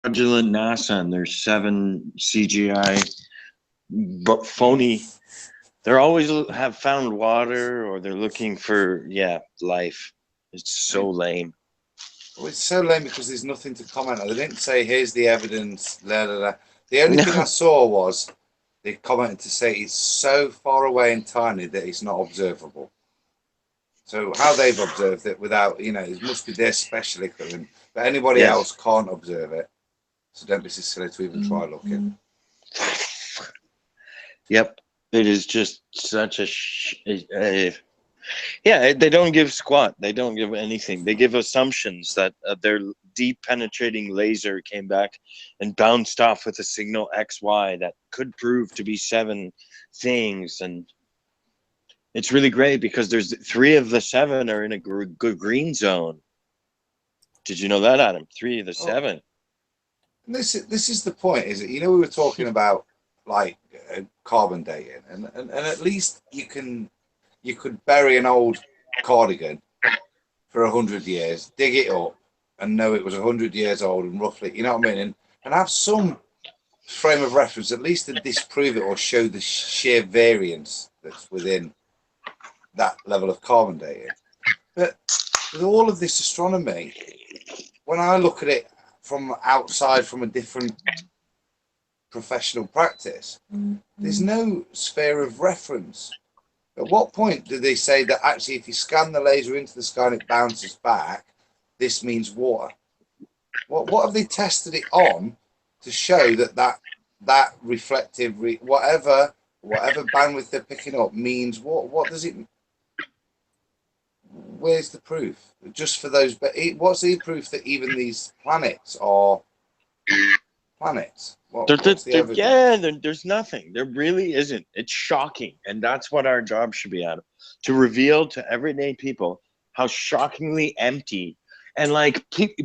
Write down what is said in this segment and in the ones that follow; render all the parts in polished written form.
fraudulent NASA and their 7 CGI but phony. They're always have found water, or they're looking for life. It's so lame. Well, it's so lame because there's nothing to comment on. They didn't say, here's the evidence, la, la, la. The only thing I No. saw was they commented to say it's so far away and tiny that it's not observable. So how they've observed it without, it must be their special equipment, but anybody Yes. else can't observe it. So don't be so silly to even try looking. Yep. It is just such yeah, they don't give squat. They don't give anything. They give assumptions that their deep penetrating laser came back and bounced off with a signal XY that could prove to be 7 things. And it's really great because there's 3 of the 7 are in a green zone. Did you know that, Adam? 3 of the 7. This is the point, is it? We were talking about like carbon dating, and at least you could bury an old cardigan for 100 years, dig it up, and know it was 100 years old and roughly, you know what I mean, and have some frame of reference, at least to disprove it or show the sheer variance that's within that level of carbon dating. But with all of this astronomy, when I look at it from outside, from a different professional practice, there's no sphere of reference. At what point do they say that actually if you scan the laser into the sky and it bounces back, this means water? What have they tested it on to show that reflective whatever bandwidth they're picking up means what does it? Where's the proof? Just for those, but what's the proof that even these planets are planets? What's the evidence? There's nothing. There really isn't. It's shocking. And that's what our job should be, Adam, to reveal to everyday people how shockingly empty. And like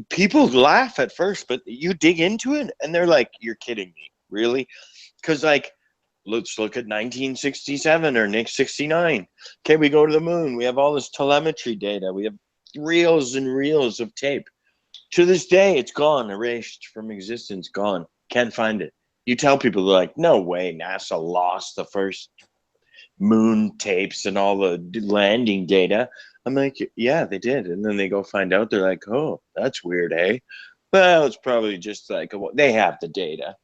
people laugh at first, but you dig into it and they're like, you're kidding me. Really? Because like, let's look at 1967 or Nick 69. Okay, we go to the moon. We have all this telemetry data. We have reels and reels of tape. To this day, it's gone, erased from existence, gone. Can't find it. You tell people, they're like, no way, NASA lost the first moon tapes and all the landing data. I'm like, yeah, they did. And then they go find out, they're like, oh, that's weird, eh? Well, it's probably just like, they have the data,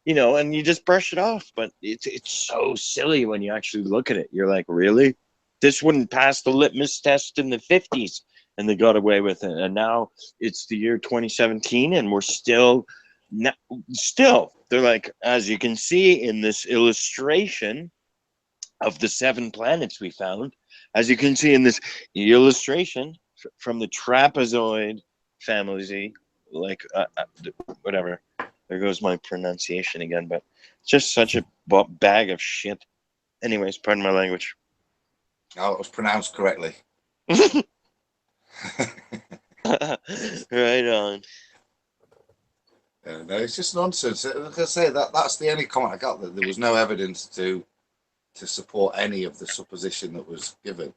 and you just brush it off. But it's so silly when you actually look at it. You're like, really? This wouldn't pass the litmus test in the 50s, and they got away with it. And now it's the year 2017, and we're still, they're like, as you can see in this illustration of the 7 planets we found, as you can see in this illustration from the trapezoid family, like whatever. There goes my pronunciation again, but just such a bag of shit. Anyways, pardon my language. Oh, it was pronounced correctly. Right on. No, it's just nonsense. Like I say, that's the only comment I got, that there was no evidence to support any of the supposition that was given,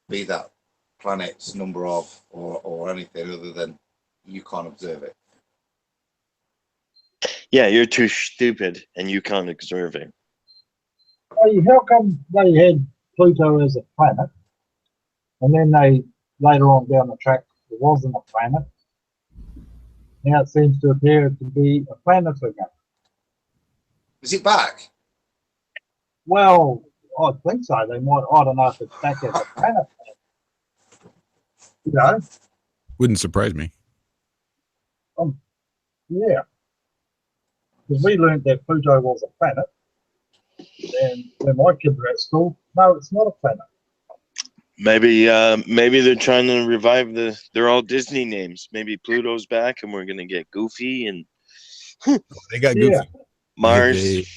be that planet's number of or anything other than you can't observe it. Yeah, you're too stupid and you can't observe it. Hey, how come they had Pluto as a planet, and then they later on down the track it wasn't a planet? Now it seems to appear to be a planet again. Is it back? Well, I think so. They might. I don't know if it's back as a planet. Wouldn't surprise me. Yeah. Because we learned that Pluto was a planet, and when my kids were at school, no, it's not a planet. Maybe they're trying to revive they're all Disney names. Maybe Pluto's back and we're gonna get Goofy and they got Goofy. Mars.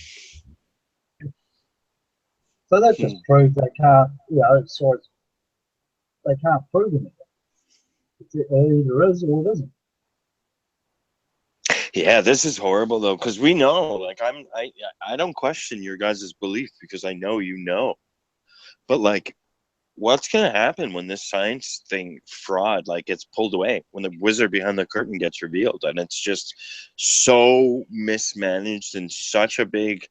So that just proves they can't, so they can't prove anything. It either is or it isn't. Yeah, this is horrible though, because we know. Like I don't question your guys' belief because I know you know. But like, what's gonna happen when this science thing fraud like gets pulled away, when the wizard behind the curtain gets revealed, and it's just so mismanaged and such a big,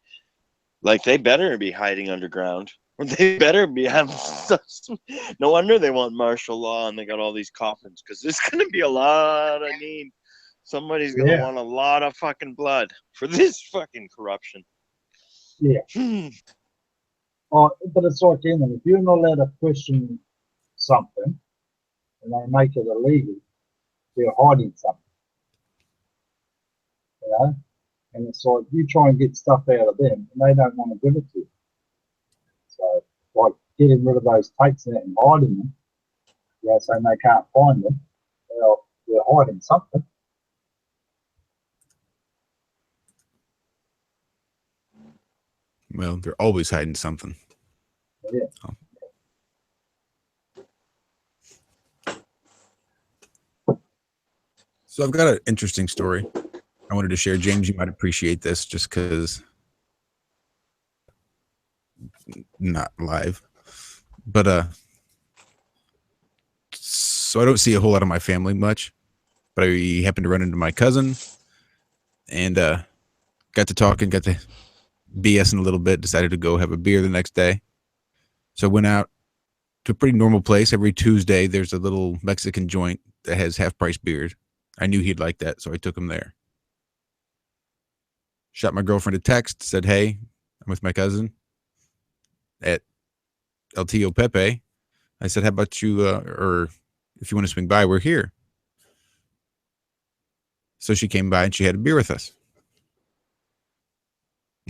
like, they better be hiding underground. They better be having no wonder they want martial law and they got all these coffins, because there's gonna be a lot of need. Somebody's gonna Yeah. want a lot of fucking blood for this fucking corruption. Yeah. Oh, but it's like anything. If you're not allowed to question something and they make it illegal, they're hiding something. You know? And it's like you try and get stuff out of them and they don't want to give it to you. So, like getting rid of those tapes and hiding them, saying they can't find them, well, they're hiding something. Well, they're always hiding something. Yeah. So I've got an interesting story I wanted to share. James, you might appreciate this just because not live. But so I don't see a whole lot of my family much, but I happened to run into my cousin and got to talking, got to BSing a little bit, decided to go have a beer the next day. So I went out to a pretty normal place. Every Tuesday, there's a little Mexican joint that has half-price beers. I knew he'd like that, so I took him there. Shot my girlfriend a text, said, hey, I'm with my cousin at El Tío Pepe. I said, how about you, or if you want to swing by, we're here. So she came by and she had a beer with us.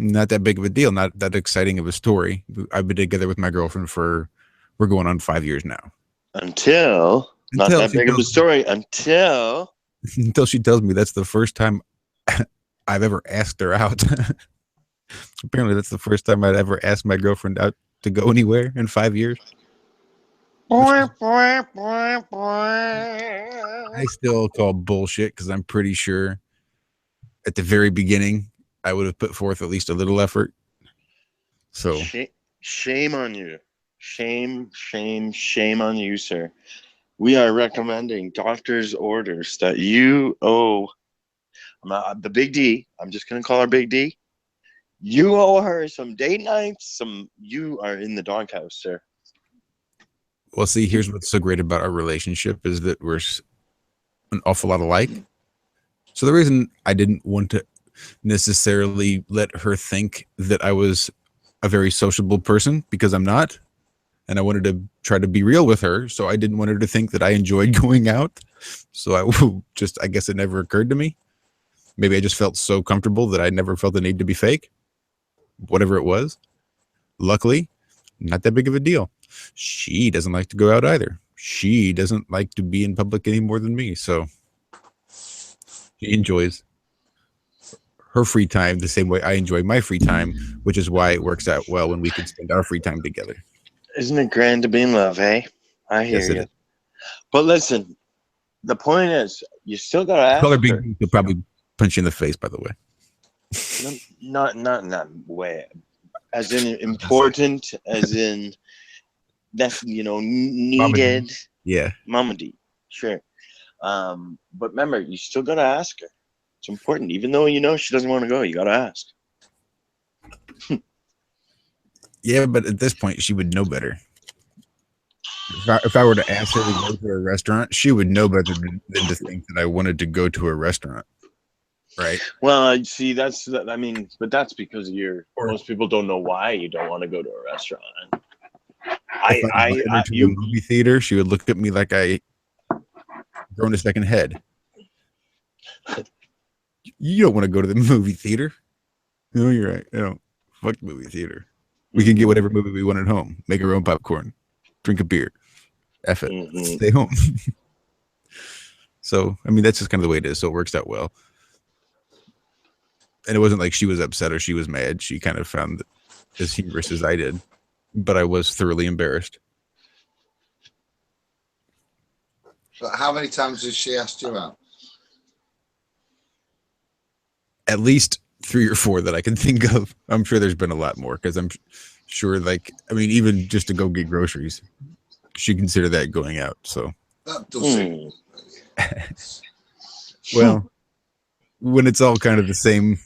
Not that big of a deal, not that exciting of a story. I've been together with my girlfriend we're going on 5 years now. Until not that big of a story, until she tells me that's the first time I've ever asked her out. Apparently that's the first time I'd ever asked my girlfriend out to go anywhere in 5 years. I still call bullshit because I'm pretty sure at the very beginning I would have put forth at least a little effort. So shame on you. Shame on you, sir. We are recommending doctor's orders that you owe the Big D. I'm just going to call her Big D. You owe her some date nights. You are in the doghouse, sir. Well, see, here's what's so great about our relationship is that we're an awful lot alike. So the reason I didn't want to necessarily let her think that I was a very sociable person, because I'm not, and I wanted to try to be real with her, so I didn't want her to think that I enjoyed going out. So I guess it never occurred to me. Maybe I just felt so comfortable that I never felt the need to be fake, whatever it was. Luckily, not that big of a deal. She doesn't like to go out either. She doesn't like to be in public any more than me. So she enjoys her free time the same way I enjoy my free time, which is why it works out well when we can spend our free time together. Isn't it grand to be in love, hey? I hear you. But listen, the point is, you still got to ask her. He'll probably punch you in the face, by the way. Not in that way. As in important, as in that, needed. Yeah. Mama D, sure. But remember, you still got to ask her. It's important. Even though she doesn't want to go, you got to ask. Yeah, but at this point, she would know better. If I were to ask her to go to a restaurant, she would know better than to think that I wanted to go to a restaurant. Right. Well, see, but that's because most people don't know why you don't want to go to a restaurant. If I invited her to the movie theater, she would look at me like I grown a second head. You don't want to go to the movie theater. No, you're right. Fuck the movie theater. We can get whatever movie we want at home. Make our own popcorn. Drink a beer. F it. Mm-hmm. Stay home. So, that's just kind of the way it is. So it works out well. And it wasn't like she was upset or she was mad. She kind of found it as humorous as I did. But I was thoroughly embarrassed. But how many times has she asked you out? At least 3 or 4 that I can think of. I'm sure there's been a lot more because I'm sure, even just to go get groceries, she consider that going out. So That does it. well, when it's all kind of the same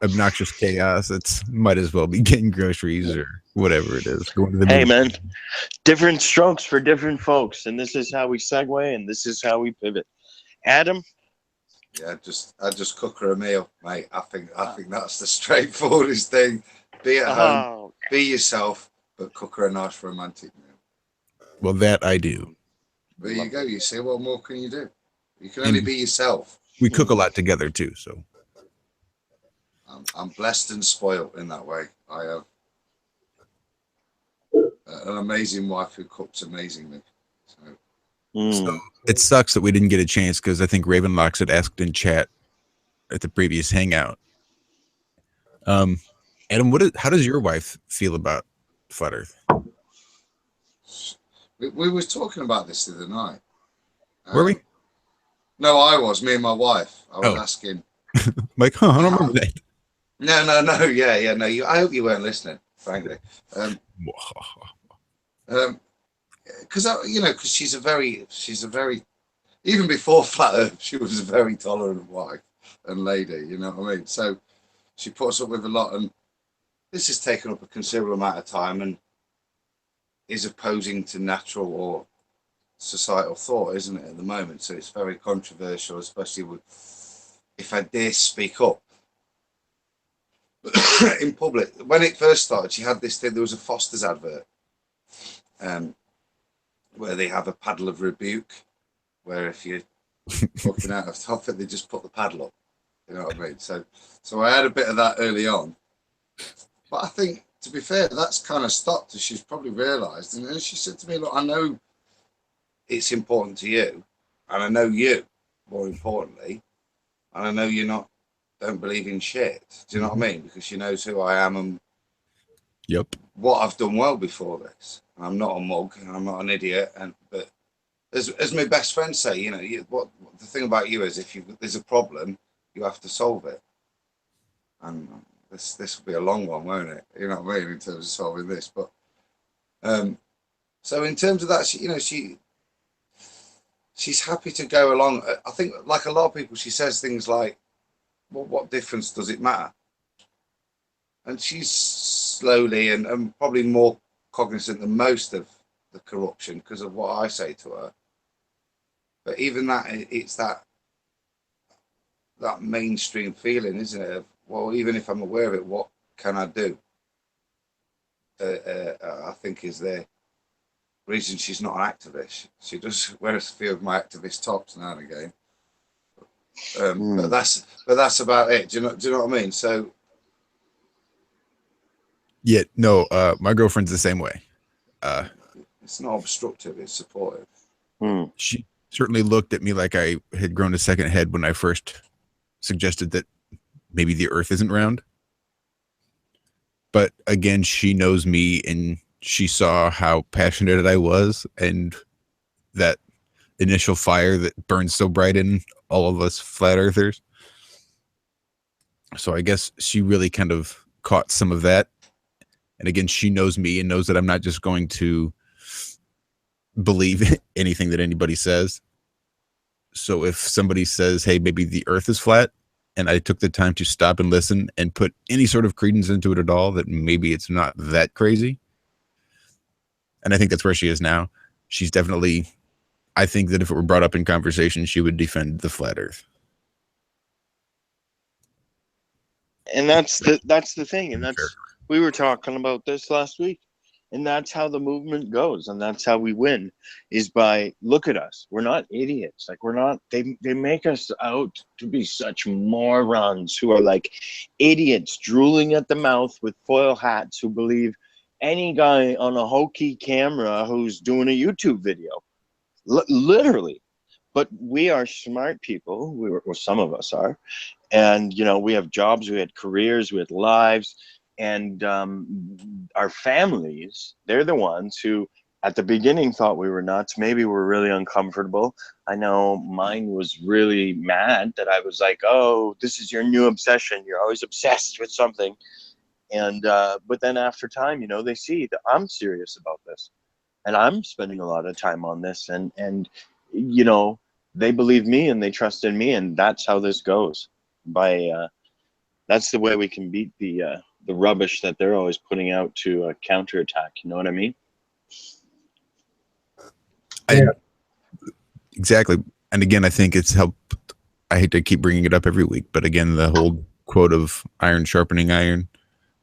obnoxious chaos, it's might as well be getting groceries or whatever it is. Going to the Hey, movie. man, different strokes for different folks, and this is how we segue, and this is how we pivot. Adam, Yeah, I just cook her a meal, mate. I think that's the straightforwardest thing. Be at home, be yourself, but cook her a nice romantic meal. Well, that I do. There you go. You see, what more can you do? You can only be yourself. We cook a lot together too, so I'm blessed and spoiled in that way. I have an amazing wife who cooks amazingly. So it sucks that we didn't get a chance because I think Ravenlocks had asked in chat at the previous hangout. Adam, how does your wife feel about Flat Earth? We was talking about this the other night. Were we? No, me and my wife. I was asking. Like, I don't remember that. No. Yeah. No, I hope you weren't listening, frankly. Because because she's a very, even before Flat Earth, she was a very tolerant wife and lady. You know what I mean? So she puts up with a lot, and this has taken up a considerable amount of time and is opposing to natural or societal thought, isn't it, at the moment? So it's very controversial, especially if I dare speak up in public. When it first started, she had this thing. There was a Foster's advert, where they have a paddle of rebuke, where if you're fucking out of topic, they just put the paddle up. You know what I mean? So I had a bit of that early on, but I think, to be fair, that's kind of stopped, as she's probably realised. And then she said to me, "Look, I know it's important to you, and I know you, more importantly, and I know don't believe in shit." Do you know what I mean? Because she knows who I am and what I've done well before this. And I'm not a mug, and I'm not an idiot. But as my best friends say, what the thing about you is, if there's a problem, you have to solve it. And this will be a long one, won't it? You know what I mean, in terms of solving this. But so in terms of that, she's happy to go along. I think, like a lot of people, she says things like, "Well, what difference does it matter?" And she's slowly and probably more cognizant than most of the corruption because of what I say to her. But even that, it's that mainstream feeling, isn't it? Of, well, even if I'm aware of it, what can I do? I think is the reason she's not an activist. She does wear a few of my activist tops now and again. But that's about it. Do you know what I mean? So yeah, no, my girlfriend's the same way. It's not obstructive, it's supportive. She certainly looked at me like I had grown a second head when I first suggested that maybe the earth isn't round. But again, she knows me and she saw how passionate I was and that initial fire that burns so bright in all of us flat earthers. So I guess she really kind of caught some of that. And again, she knows me and knows that I'm not just going to believe anything that anybody says. So if somebody says, hey, maybe the earth is flat, and I took the time to stop and listen and put any sort of credence into it at all, that maybe it's not that crazy. And I think that's where she is now. She's definitely, I think that if it were brought up in conversation, she would defend the flat earth. And that's the thing. And we were talking about this last week. And that's how the movement goes. And that's how we win, is by, look at us. We're not idiots. Like, we're not, they make us out to be such morons who are like idiots drooling at the mouth with foil hats who believe any guy on a hokey camera who's doing a YouTube video. Literally. But we are smart people. Or some of us are. And, we have jobs, we had careers, we had lives. And our families, they're the ones who at the beginning thought we were nuts. Maybe we're really uncomfortable. I know mine was really mad that I was like, oh, this is your new obsession. You're always obsessed with something. And but then after time, they see that I'm serious about this. and I'm spending a lot of time on this, and you know, they believe me and they trust in me, and that's how this goes. By that's the way we can beat the rubbish that they're always putting out to counterattack. You know what I mean? Yeah. Exactly. And again, I think it's helped. I hate to keep bringing it up every week, but again, the whole quote of iron sharpening iron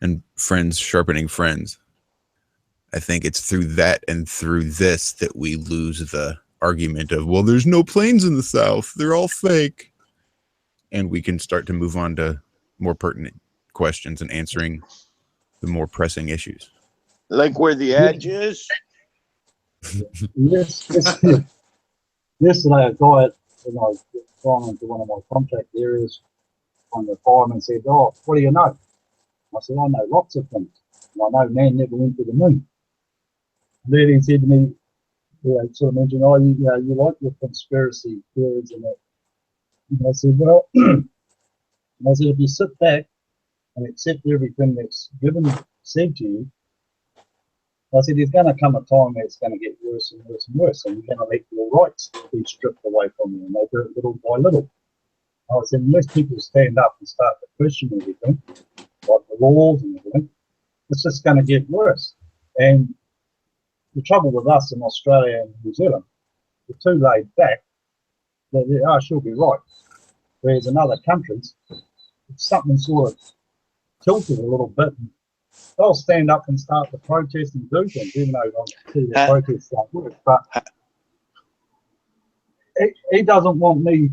and friends sharpening friends. I think it's through that and through this that we lose the argument of, well, there's no planes in the South. They're all fake. And we can start to move on to more pertinent questions and answering the more pressing issues. Like where the edge is. Yes. Yesterday, a guy, when I was gone into one of my contract areas, on the fireman said, "Oh, what do you know?" I said, "I know lots of things. And I know man never went to the moon." And then he said to me, sort of mentioned, "Oh, you like your conspiracy theories and that." And I said, "Well," I said, "if you sit back and accept everything that's said to you," I said, "there's going to come a time where it's going to get worse and worse and worse, and you're going to let your rights be stripped away from you, and they do it little by little." I said, "Unless people stand up and start to question everything, like the laws and everything, it's just going to get worse." And the trouble with us in Australia and New Zealand, we're too laid back that she'll be right. Whereas in other countries, if something sort of tilted a little bit, they'll stand up and start to protest and do things, even though on see the protests don't work. But he doesn't want me.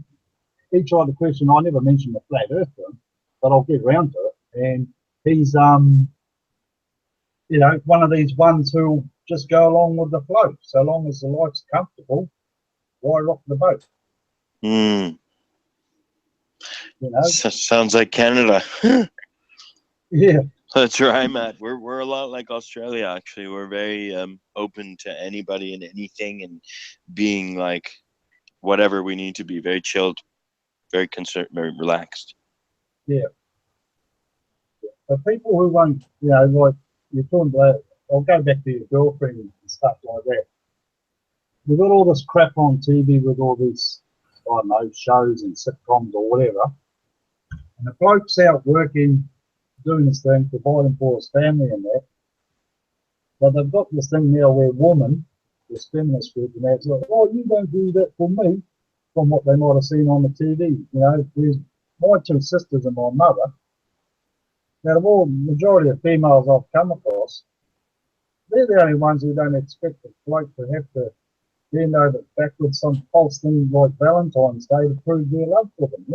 He tried to question. I never mentioned the flat Earth to him, but I'll get around to it. And he's one of these ones who'll just go along with the flow. So long as the life's comfortable, why rock the boat? Mm. You know. Sounds like Canada. Yeah. That's where I'm at. We're a lot like Australia, actually. We're very open to anybody and anything, and being like whatever we need to be. Very chilled, very concerned, very relaxed. Yeah. But people who won't, like you're talking about, I'll go back to your girlfriend and stuff like that. We've got all this crap on TV with all these, I don't know, shows and sitcoms or whatever. And the bloke's out working, doing this thing, providing for his family and that. But they've got this thing now where women, this feminist group, and that's like, "Oh, you don't do that for me," from what they might have seen on the TV. There's my two sisters and my mother. Now, the majority of females I've come across, they're the only ones who don't expect the bloke to have to bend over backwards some false thing like Valentine's Day to prove their love for them,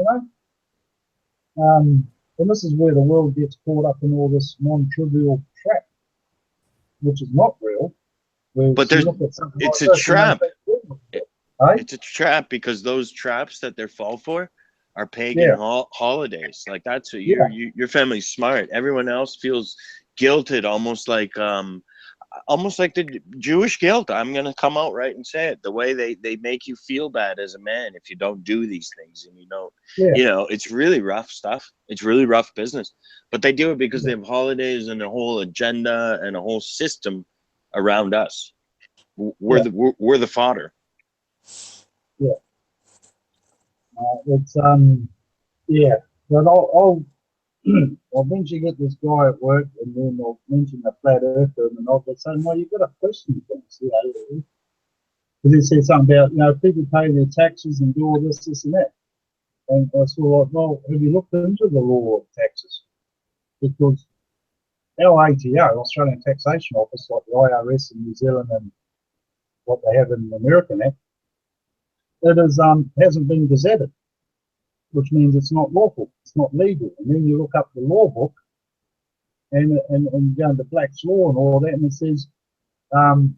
And this is where the world gets caught up in all this non-trivial crap, which is not real. But it's a trap. It's a trap because those traps that they fall for are pagan holidays. Like that's what your family's smart. Everyone else feels guilted, almost like the Jewish guilt. I'm gonna come out right and say it. The way they make you feel bad as a man if you don't do these things, and you don't. It's really rough stuff. It's really rough business. But they do it because they have holidays and a whole agenda and a whole system around us. We're the fodder. Yeah. It's but I'll eventually get this guy at work, and then I'll mention the flat earth to him, and I'll be saying, "Well, you've got to question things, because he said something about, people pay their taxes and do all this, and that." And I was like, "Well, have you looked into the law of taxes?" Because our ATO, Australian Taxation Office, like the IRS in New Zealand and what they have in America now, it is hasn't been gazetted, which means it's not lawful, it's not legal. And then you look up the law book and go into Black's Law and all that, and it says an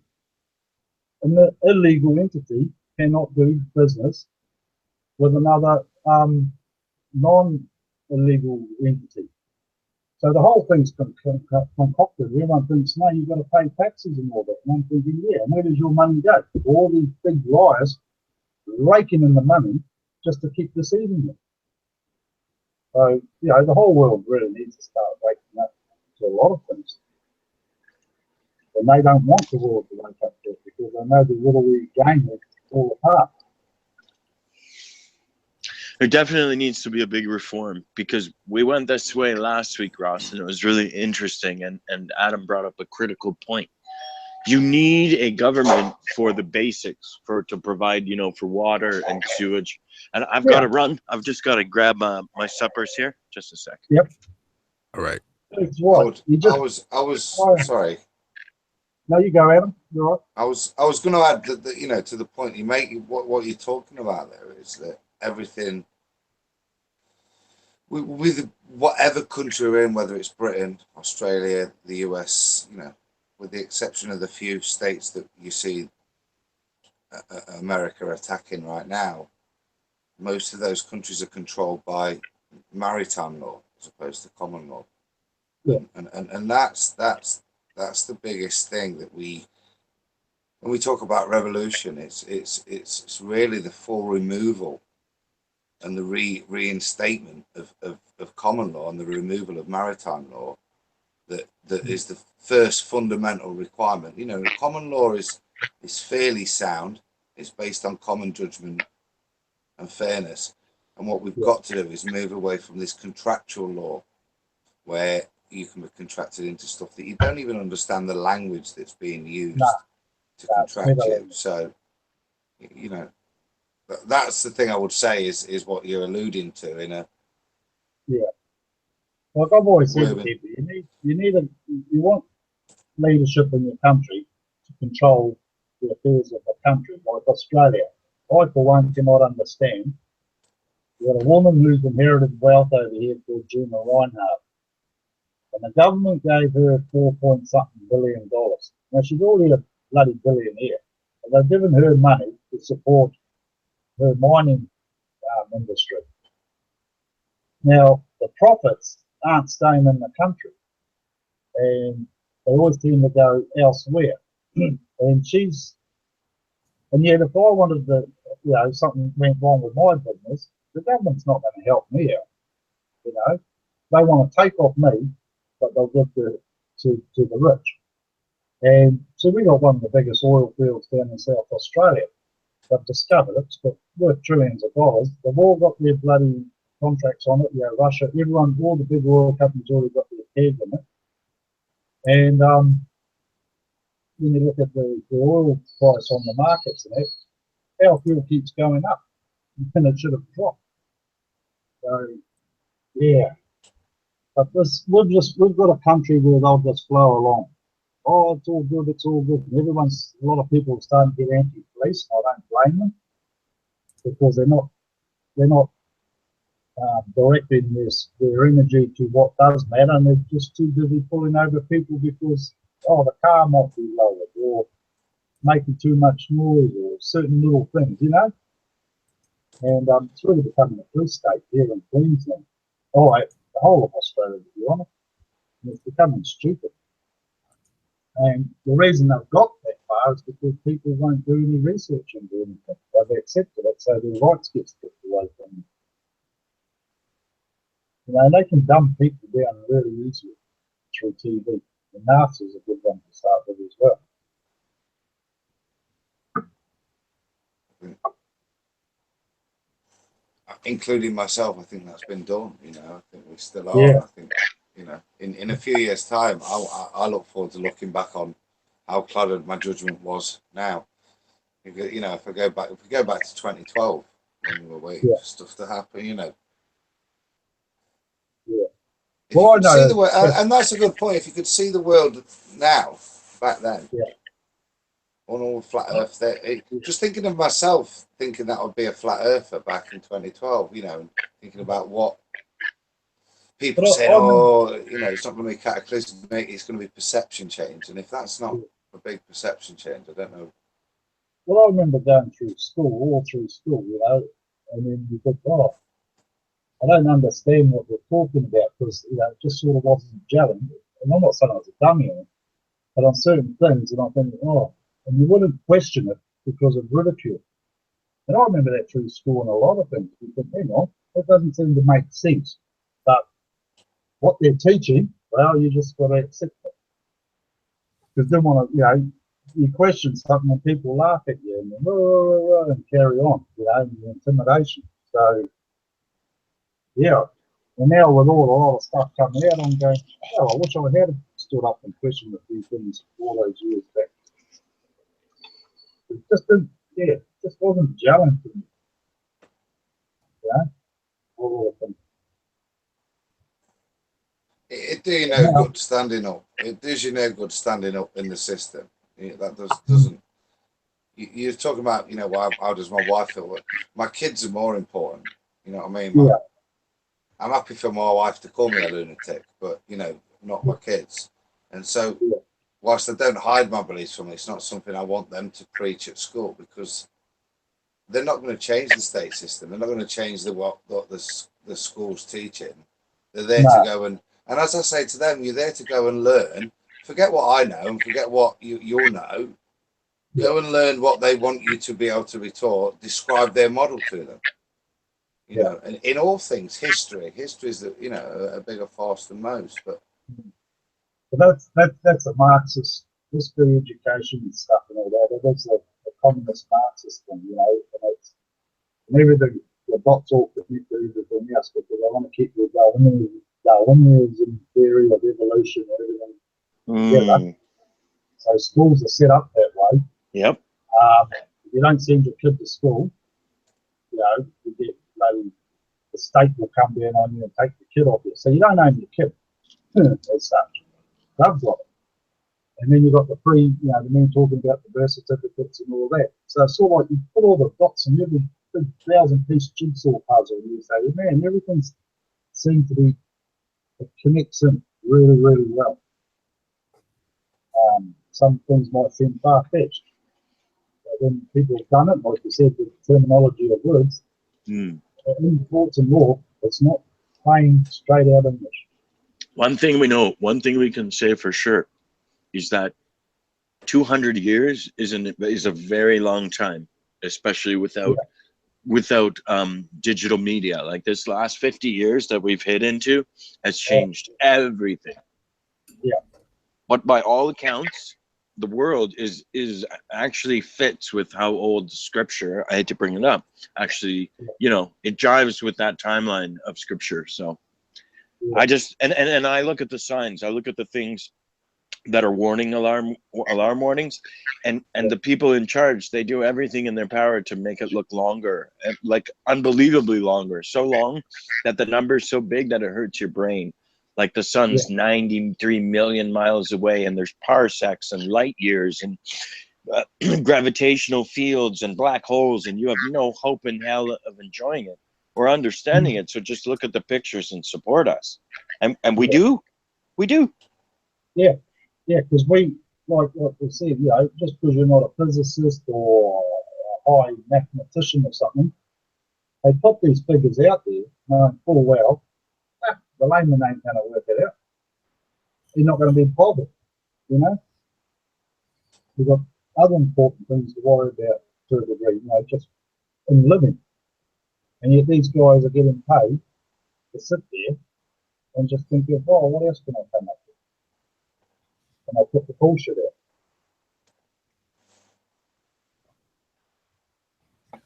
illegal entity cannot do business with another non-illegal entity. So the whole thing's concocted. Everyone thinks, no, you've got to pay taxes and all that. And I'm thinking, yeah, and where does your money go? All these big liars raking in the money just to keep deceiving you. So, the whole world really needs to start waking up to a lot of things. And they don't want the world to wake up to it because they know the little we gain will fall apart. There definitely needs to be a big reform because we went this way last week, Ross, and it was really interesting. And Adam brought up a critical point. You need a government for the basics, to provide, for water and sewage. And I've got to run. I've just got to grab my suppers here. Just a sec. Yep. All right. It's what? I was sorry. No, you go, Adam. You're right. I was going to add that, to the point you make, what you're talking about there is that everything with whatever country we're in, whether it's Britain, Australia, the US, with the exception of the few states that you see America attacking right now, most of those countries are controlled by maritime law as opposed to common law. Yeah. And that's the biggest thing that when we talk about revolution, it's really the full removal and the reinstatement of common law and the removal of maritime law that is the first fundamental requirement. Common law is fairly sound. It's based on common judgment and fairness. And what we've got to do is move away from this contractual law where you can be contracted into stuff that you don't even understand the language that's being used to contract you. So, that's the thing I would say is what you're alluding to in a. Yeah. Like I've always said to people, you want leadership in your country to control the affairs of the country, like Australia. I, for one, cannot understand. You got a woman who's inherited wealth over here called Gina Reinhardt, and the government gave her $4-point-something billion. Now she's already a bloody billionaire, and they've given her money to support her mining industry. Now the profits aren't staying in the country, and they always tend to go elsewhere. And yet if I wanted to, something went wrong with my business, the government's not going to help me out. They want to take off me, but they'll give to the rich. And so we got one of the biggest oil fields down in South Australia. They've discovered it's worth trillions of dollars. They've all got their bloody contracts on it. Russia, everyone, all the big oil companies already got their tags in it. And when you look at the oil price on the markets and that, our fuel keeps going up, and it should have dropped. So, yeah. But we've got a country where they'll just flow along. Oh, it's all good, it's all good. And a lot of people are starting to get anti-police. I don't blame them because they're not directing their energy to what does matter, and they're just too busy pulling over people because the car might be lowered or making too much noise or certain little things, And it's really becoming a police state here in Queensland. The whole of Australia, to be honest. And it's becoming stupid. And the reason they've got that far is because people won't do any research into anything. They've accepted it, so their rights get stripped away from them. They can dumb people down really easily through TV. The NASA's a good one to start with as well. Including myself, I think that's been done. I think we still are. Yeah. I think, in a few years' time, I look forward to looking back on how clouded my judgment was now. If we go back to 2012, when we were waiting for stuff to happen, Yeah. If you could see the world, and that's a good point. If you could see the world now, back then, on all flat Earth, just thinking of myself, thinking that would be a flat earther back in 2012, thinking about what people said, it's not going to be cataclysmic, it's going to be perception change. And if that's not a big perception change, I don't know. Well, I remember going all through school, and then you think, I don't understand what we're talking about because, it just sort of wasn't gelling. And I'm not saying I was a dummy, but on certain things, and I think, and you wouldn't question it because of ridicule. And I remember that through school and a lot of things. You think, hang on, that doesn't seem to make sense. But what they're teaching, well, you just got to accept it. because they want to, you know, you question something and people laugh at you and, and carry on, you know, and the intimidation. So, yeah. And now with all a lot of stuff coming out, I'm going, oh, I wish I had stood up and questioned a few things all those years back. It just didn't, yeah, it just wasn't gelling for me. You know, all of them. It do you no good standing up. It does you no good standing up in the system. That doesn't. You're talking about, you know, how does my wife feel? My kids are more important. You know what I mean? Yeah. I'm happy for my wife to call me a lunatic, but, you know, not my kids. And so, whilst I don't hide my beliefs from them, it's not something I want them to preach at school, because they're not going to change the state system. They're not going to change what the school's teaching. They're there to go and as I say to them, you're there to go and learn. Forget what I know and forget what you'll know. Go and learn what they want you to be able to be taught. Describe their model to them. You know, and in all things, history is you know, a bigger farce than most. But that's a Marxist history education and stuff and all that. That's a communist Marxist thing, you know, and everything. The bots all commit to everything else because they want to keep your Darwinian theory of evolution and everything together. So schools are set up that way. Yep. If you don't send your kid to school, you know, you get the state will come down on you and take the kid off you. So you don't own your kid as such. They've got it. And then you've got the free, you know, the men talking about the birth certificates and all that. So it's sort of like you put all the dots in every 1,000-piece jigsaw puzzle and you say, man, everything seems to be, it connects in really, really well. Some things might seem far-fetched. But when people have done it, like you said, the terminology of words, in courts and law, it's not plain, straight out English. One thing we know, one thing we can say for sure is that 200 years is a very long time, especially without digital media. Like this last 50 years that we've hit into has changed everything. Yeah. But by all accounts, the world is actually fits with how old scripture, I hate to bring it up, actually, you know, it jives with that timeline of scripture. So I just, and I look at the signs, I look at the things that are warning alarm warnings, and the people in charge, they do everything in their power to make it look longer, like unbelievably longer, so long that the number is so big that it hurts your brain. Like the sun's 93 million miles away, and there's parsecs and light years and gravitational fields and black holes, and you have no hope in hell of enjoying it or understanding it. So just look at the pictures and support us, and we do. Yeah, because we, like we said, you know, just because you're not a physicist or a high mathematician or something, they put these figures out there knowing full well, the layman ain't going to work it out. He's not going to be bothered, you know. We've got other important things to worry about to a degree, you know, just in living. And yet these guys are getting paid to sit there and just think, oh, what else can I come up with? And I put the bullshit out.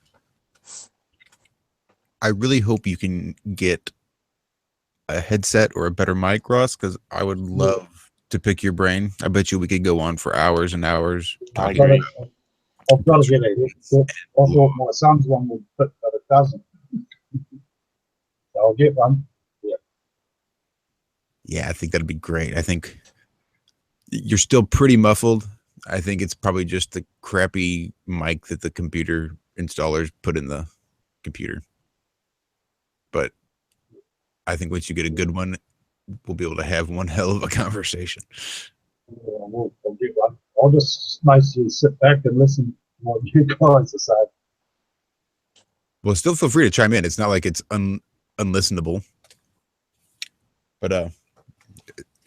I really hope you can get a headset or a better mic, Ross, because I would love to pick your brain. I bet you we could go on for hours and hours talking. I've got to get a headset. I thought my son's one would fit, but it doesn't. So I'll get one. Yeah, I think that'd be great. I think you're still pretty muffled. I think it's probably just the crappy mic that the computer installers put in the computer. But I think once you get a good one, we'll be able to have one hell of a conversation. I'll get one. I'll just mostly sit back and listen to what you guys are saying. Well, still feel free to chime in. It's not like it's unlistenable. But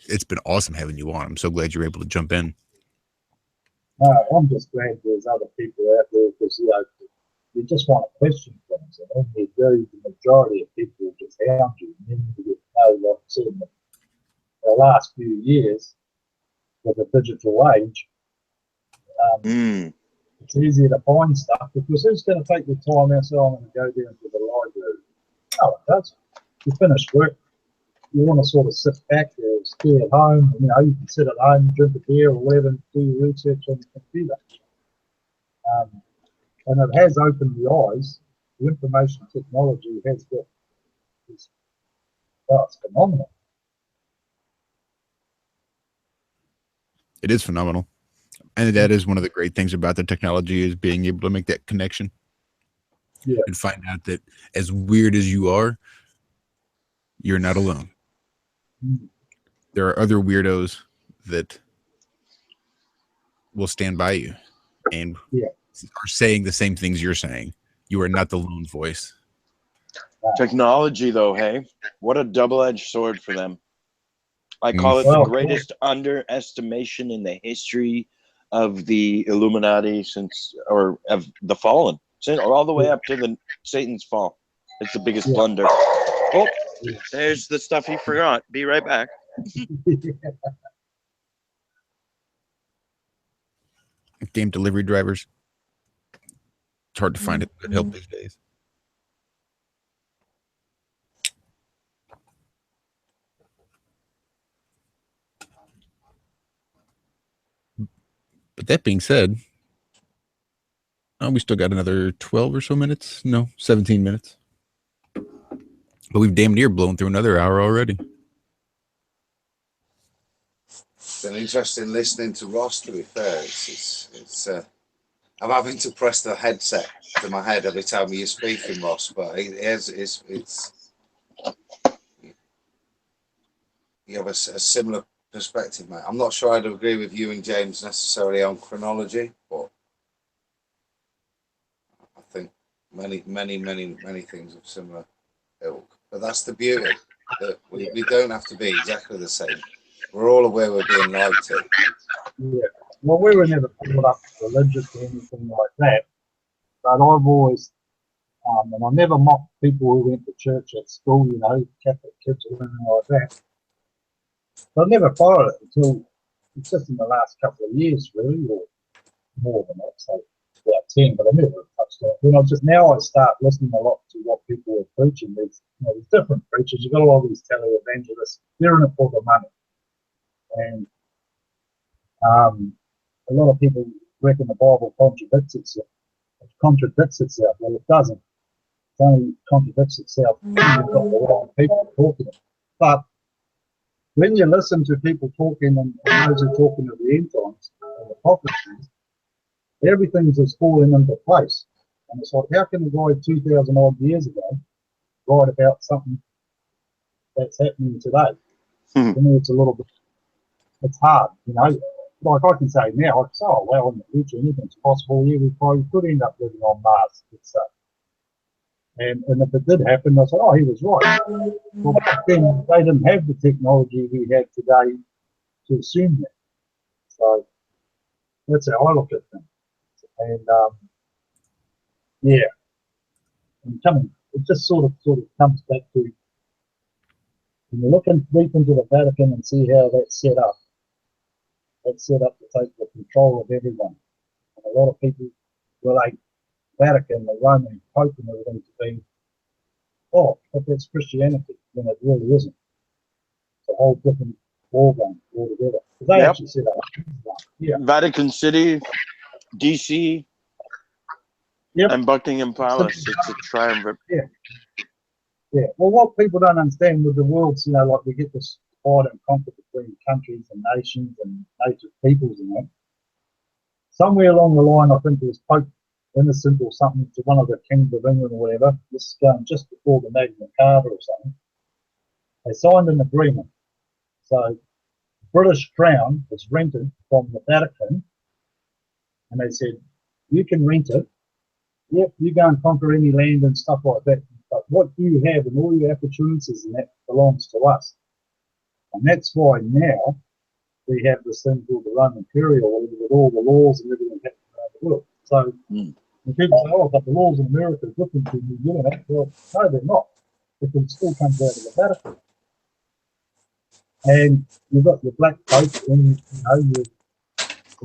it's been awesome having you on. I'm so glad you're able to jump in. I'm just glad there's other people out there because, you know, you just want to question things. And when you do, the majority of people just hound you. And then you get, like I said, in the last few years, with the digital age, it's easier to find stuff because who's going to take the time out? So I'm going to go down to the library. No, it does. You finish work, you want to sort of sit back or stay at home. You know, you can sit at home, drink a beer or whatever, and do your research on the computer. And it has opened the eyes. The information technology has got this, oh, it's phenomenal. It is phenomenal. And that is one of the great things about the technology is being able to make that connection. Yeah. And find out that as weird as you are, you're not alone. There are other weirdos that will stand by you and are saying the same things you're saying. You are not the lone voice. Technology, though, hey, what a double-edged sword for them. I call it the greatest underestimation in the history of the Illuminati or of the fallen, all the way up to the Satan's fall. It's the biggest blunder. Oh, there's the stuff he forgot. Be right back. Game delivery drivers. It's hard to find good help these days. But that being said, we still got another 12 or so minutes. No, 17 minutes. But we've damn near blown through another hour already. It's been interesting listening to Ross, to be fair. I'm having to press the headset to my head every time you're speaking, Ross, but you have a similar perspective, mate. I'm not sure I'd agree with you and James necessarily on chronology, but I think many things of similar ilk. But that's the beauty, that we don't have to be exactly the same. We're all aware we're being lied to. Yeah. Well, we were never brought up religious or anything like that, but I've always, and I never mocked people who went to church at school, you know, Catholic kids or anything like that. But I never followed it until it's just in the last couple of years, really, or more than that, so about 10, but I never touched on it. When I start listening a lot to what people are preaching. There's different preachers. You've got a lot of these televangelists. They're in it for the money. And a lot of people reckon the Bible contradicts itself. Well, it doesn't. It only contradicts itself when you've got the wrong people talking it. But when you listen to people talking and those who are talking of the end times and the prophecies, everything's just falling into place. And it's like, how can a guy 2,000 odd years ago write about something that's happening today? To me, it's a little bit, it's hard, you know. Like I can say now, I can say, oh, well, in the future, anything's possible. Yeah, we probably could end up living on Mars. And if it did happen, I said, oh, he was right. Well, back then, they didn't have the technology we have today to assume that. So that's how I look at things. And it just sort of comes back to when you look deep into the Vatican and see how that's set up. It's set up to take the control of everyone. And a lot of people relate Vatican, the Roman Pope and everything to be, oh, but that's Christianity, when it really isn't. It's a whole different ballgame altogether. They actually set up. Yeah. Vatican City, DC, and Buckingham Palace. It's a triumvirate. Yeah. Yeah. Well, what people don't understand with the world's, you know, like we get this fight and conflict between countries and nations and native peoples and that. Somewhere along the line, I think it was Pope Innocent or something to one of the kings of England or whatever. This is going just before the Magna Carta or something. They signed an agreement. So the British Crown was rented from the Vatican, and they said, you can rent it. Yep, you go and conquer any land and stuff like that. But what you have and all your opportunities and that belongs to us. And that's why now we have this thing called the Roman Imperial with all the laws and everything happening around the world. So when people say, oh, but the laws in America are different to New Zealand, well, no, they're not. It still comes out of the Vatican. and you've got your black coat in, in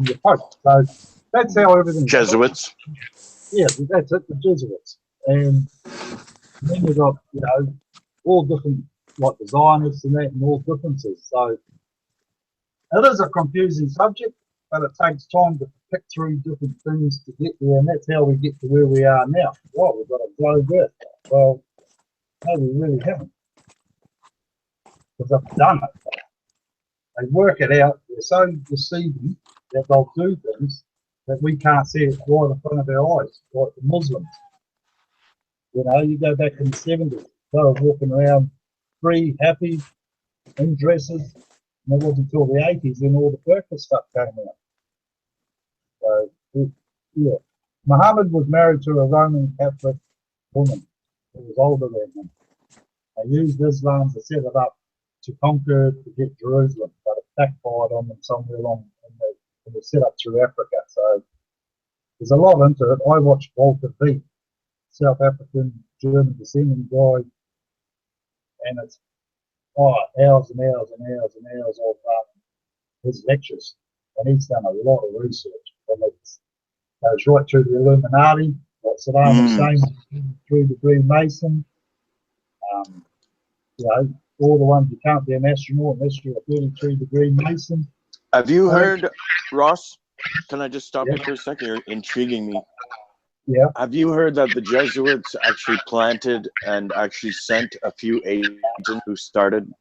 your post. So that's how everything. Jesuits. Yeah, that's it, the Jesuits. And then you've got, all different, like the Zionists and that, and all differences. So it is a confusing subject, but it takes time to pick through different things to get there, and that's how we get to where we are now. Well, we've got a globe Earth. Well, no, we really haven't. Because they've done it. They work it out. They're so deceiving that they'll do things that we can't see it right in front of our eyes, like the Muslims. You go back in the 70s, they were walking around free, happy, in dresses, and it wasn't until the 80s when all the breakfast stuff came out. So, yeah. Muhammad was married to a Roman Catholic woman who was older than him. They used Islam to set it up to conquer, to get Jerusalem, but it backfired on them somewhere along in the set up through Africa. So there's a lot into it. I watched Walter V, South African German descending guy, and it's hours and hours and hours and hours of his lectures, and he's done a lot of research. And it goes right through the Illuminati, what Saddam Hussein, 3-degree Mason, all the ones you can't be an astronaut unless you're a 33-degree Mason. Have you heard, Ross? Can I just stop Yeah. you for a second? You're intriguing me. Yeah. Have you heard that the Jesuits actually planted and actually sent a few agents who started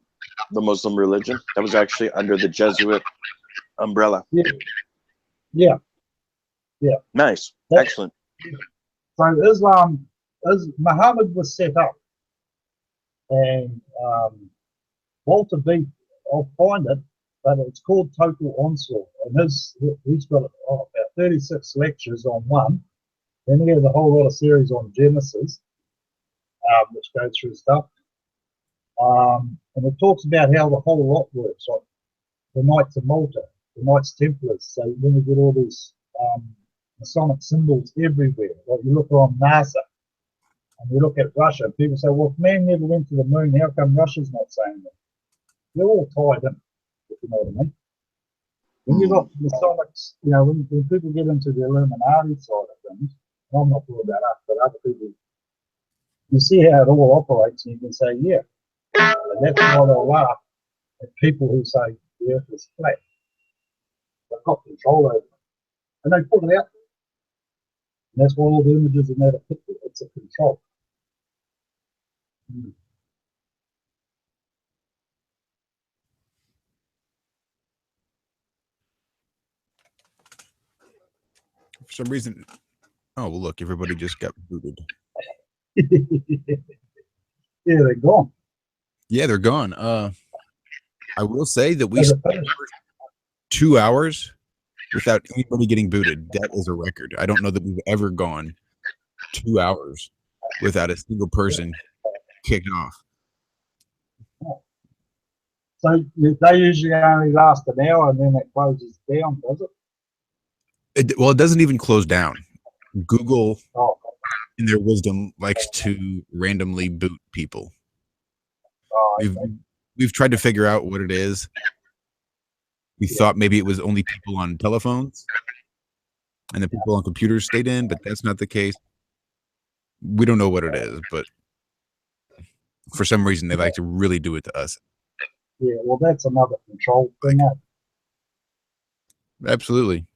the Muslim religion? That was actually under the Jesuit umbrella. Yeah. Nice. Excellent. So Islam, Muhammad was set up, and Walter V, I'll find it, but it's called Total Onslaught, and he's got about 36 lectures on one. Then he has a whole lot of series on Genesis, which goes through stuff. And it talks about how the whole lot works, like the Knights of Malta, the Knights Templars. So when we get all these Masonic symbols everywhere, like you look on NASA and you look at Russia, and people say, well, if man never went to the moon, how come Russia's not saying that? They're all tied in, if you know what I mean. When you've got Masonics, when people get into the Illuminati side of things, I'm not talking about us, but other people, you see how it all operates, and you can say, yeah. And that's why they'll laugh at people who say the earth is flat. They've got control over it. And they put it out. And that's why all the images in that are pictured. It's a control. For some reason, oh, well, look, everybody just got booted. Yeah, they're gone. Yeah, they're gone. I will say that we spent 2 hours without anybody getting booted. That is a record. I don't know that we've ever gone 2 hours without a single person kicked off. So they usually only last an hour, and then it closes down, does it? Well, it doesn't even close down. Google, Oh, in their wisdom, likes to randomly boot people. We've tried to figure out what it is. We thought maybe it was only people on telephones, and the people on computers stayed in, but that's not the case. We don't know what it is, but for some reason they like to really do it to us. Yeah, well, that's another control thing. Absolutely.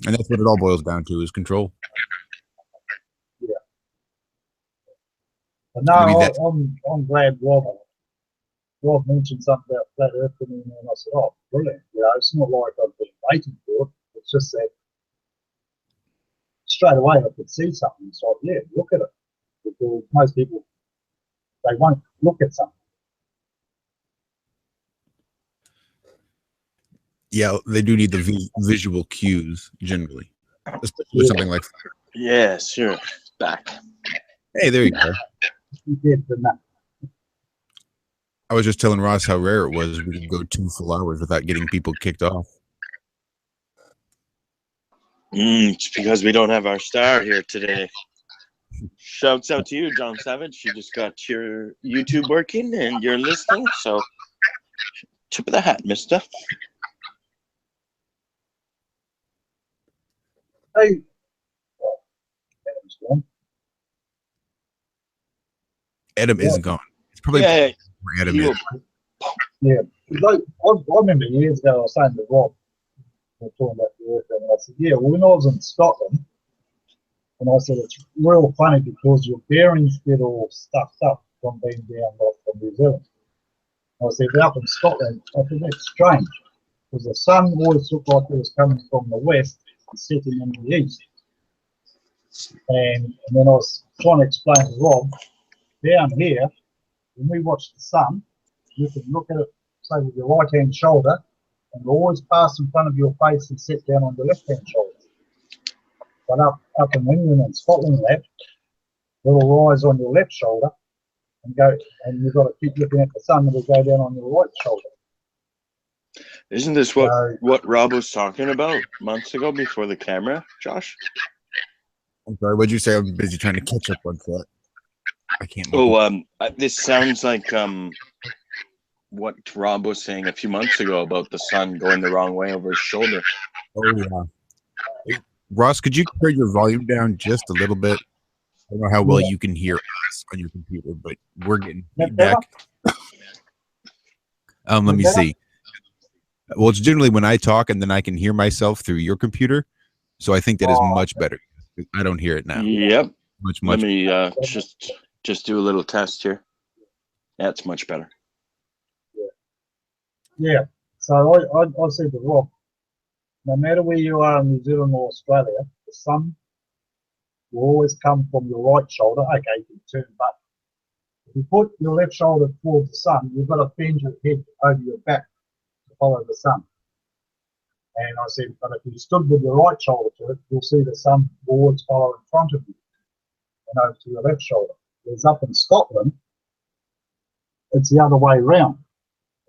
And that's what it all boils down to, is control. Yeah. But no, I'm glad Rob mentioned something about flat Earth to me, and I said, oh, brilliant. It's not like I've been waiting for it. It's just that straight away I could see something. It's like, yeah, look at it. Because most people, they won't look at something. Yeah, they do need the visual cues generally, especially with something like fire. Yeah, sure. Back. Hey, there you go. I was just telling Ross how rare it was we could go 2 full hours without getting people kicked off. It's because we don't have our star here today. Shouts out to you, John Savage. You just got your YouTube working and you're listening, so Tip of the hat, mister. Hey, Adam's gone. Adam Yeah. isn't gone. It's probably Yeah, where Adam he is. will. Yeah. Like, I remember years ago I was saying to Rob, we were talking about the earth, and I said, yeah, well, when I was in Scotland, and I said, it's real funny because your bearings get all stuffed up from being down like from New Zealand. I said, up in Scotland, I said, that's strange, because the sun always looked like it was coming from the west and setting in the east. And then I was trying to explain to Rob, down here, when we watch the sun, you can look at it, say, with your right-hand shoulder, and it'll always pass in front of your face and set down on your left-hand shoulder. But up in England and Scotland, it'll rise on your left shoulder and go, and you've got to keep looking at the sun, it'll go down on your right shoulder. Isn't this what Rob was talking about months ago before the camera, Josh? I'm sorry, what'd you say? I'm busy trying to catch up on that. I can't. Oh, this sounds like what Rob was saying a few months ago about the sun going the wrong way over his shoulder. Oh yeah. Ross, could you turn your volume down just a little bit? I don't know how well you can hear us on your computer, but we're getting feedback. Let me see. Well, it's generally when I talk and then I can hear myself through your computer. So I think that is much better. I don't hear it now. Yep. Much. Let me just do a little test here. That's much better. Yeah. So I said to Rob, no matter where you are in New Zealand or Australia, the sun will always come from your right shoulder. Okay, you can turn, but if you put your left shoulder towards the sun, you've got to bend your head over your back to follow the sun. And I said, but if you stood with your right shoulder to it, you'll see the sun always follow in front of you and over to your left shoulder. Whereas up in Scotland, it's the other way around.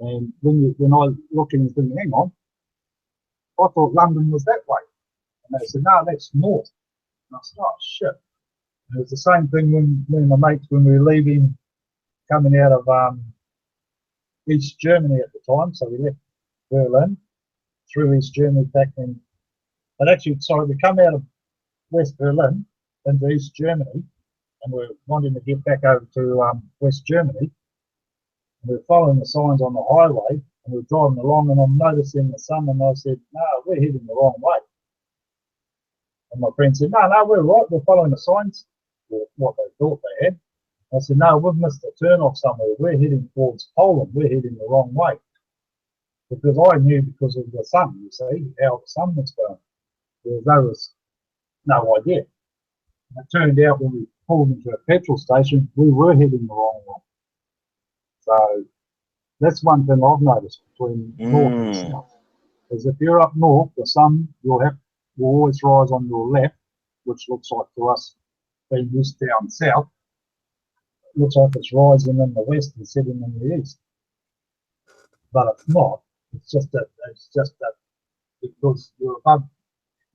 And when I look and think, hang on, I thought London was that way. And they said, no, that's north. And I said, oh, shit. And it was the same thing when me and my mates, when we were leaving, coming out of East Germany at the time. So we left Berlin, through East Germany back in, but actually, sorry, we come out of West Berlin into East Germany, and we're wanting to get back over to West Germany. And we're following the signs on the highway, and we're driving along, and I'm noticing the sun, and I said, no, we're heading the wrong way. And my friend said, no, we're right, we're following the signs, or what they thought they had. I said, no, we've missed a turn off somewhere, we're heading towards Poland, we're heading the wrong way. Because I knew because of the sun, you see, how the sun was going. There was no idea. And it turned out when we pulled into a petrol station, we were heading the wrong way. So that's one thing I've noticed between north and south. Is if you're up north, the sun will always rise on your left, which looks like to us being used down south. It looks like it's rising in the west and setting in the east. But it's not. It's just that because you're above.